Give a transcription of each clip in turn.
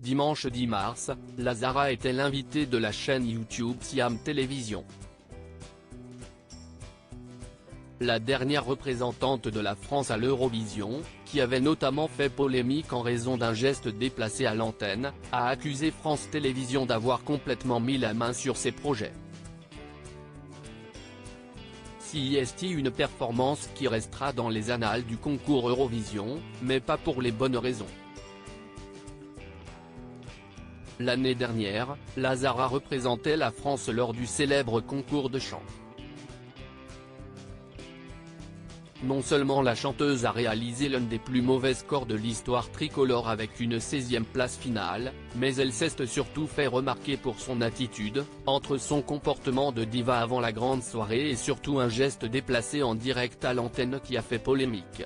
Dimanche 10 mars, Lazara était l'invitée de la chaîne YouTube Siam Télévision. La dernière représentante de la France à l'Eurovision, qui avait notamment fait polémique en raison d'un geste déplacé à l'antenne, a accusé France Télévisions d'avoir complètement mis la main sur ses projets. CIST, une performance qui restera dans les annales du concours Eurovision, mais pas pour les bonnes raisons. L'année dernière, Lazara représentait la France lors du célèbre concours de chant. Non seulement la chanteuse a réalisé l'un des plus mauvais scores de l'histoire tricolore avec une 16e place finale, mais elle s'est surtout fait remarquer pour son attitude, entre son comportement de diva avant la grande soirée et surtout un geste déplacé en direct à l'antenne qui a fait polémique.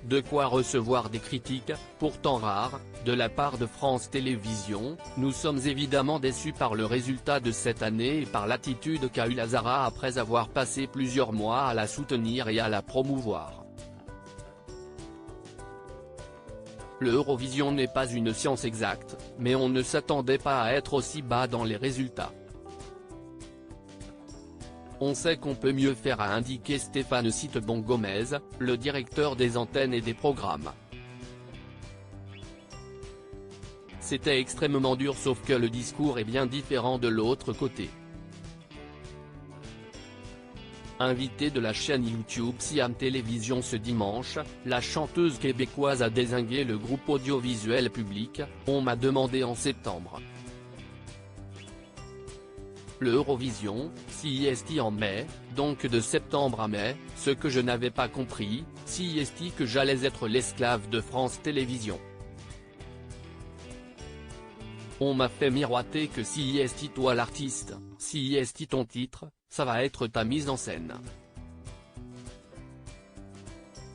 De quoi recevoir des critiques, pourtant rares, de la part de France Télévisions. Nous sommes évidemment déçus par le résultat de cette année et par l'attitude qu'a eu Lazara après avoir passé plusieurs mois à la soutenir et à la promouvoir. L'Eurovision n'est pas une science exacte, mais on ne s'attendait pas à être aussi bas dans les résultats. On sait qu'on peut mieux faire, a indiqué Stéphane Citebon-Gomez, le directeur des antennes et des programmes. C'était extrêmement dur, sauf que le discours est bien différent de l'autre côté. Invitée de la chaîne YouTube Siam Télévision ce dimanche, la chanteuse québécoise a dézingué le groupe audiovisuel Public. On m'a demandé en septembre. L'Eurovision, CIST en mai, donc de septembre à mai, ce que je n'avais pas compris, CIST, que j'allais être l'esclave de France Télévisions. On m'a fait miroiter que CIST toi l'artiste, CIST ton titre, ça va être ta mise en scène.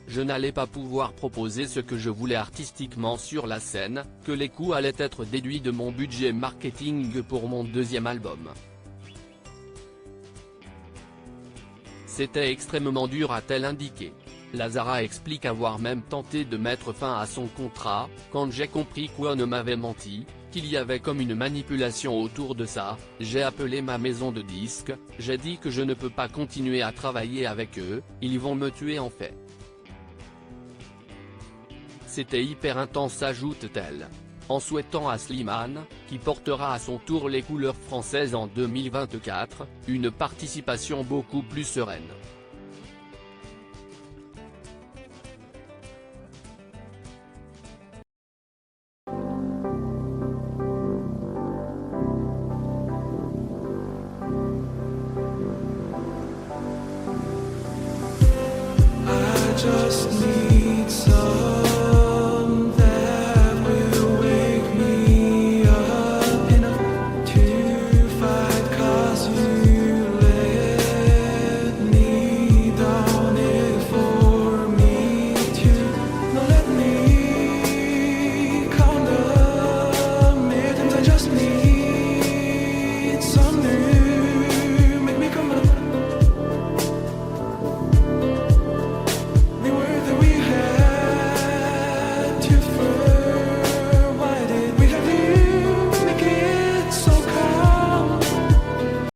Je n'allais pas pouvoir proposer ce que je voulais artistiquement sur la scène, que les coûts allaient être déduits de mon budget marketing pour mon deuxième album. C'était extrêmement dur, a-t-elle indiqué. Lazara explique avoir même tenté de mettre fin à son contrat, quand j'ai compris qu'on m'avait menti, qu'il y avait comme une manipulation autour de ça. J'ai appelé ma maison de disques, j'ai dit que je ne peux pas continuer à travailler avec eux, ils vont me tuer en fait. C'était hyper intense, ajoute-t-elle. En souhaitant à Slimane, qui portera à son tour les couleurs françaises en 2024, une participation beaucoup plus sereine.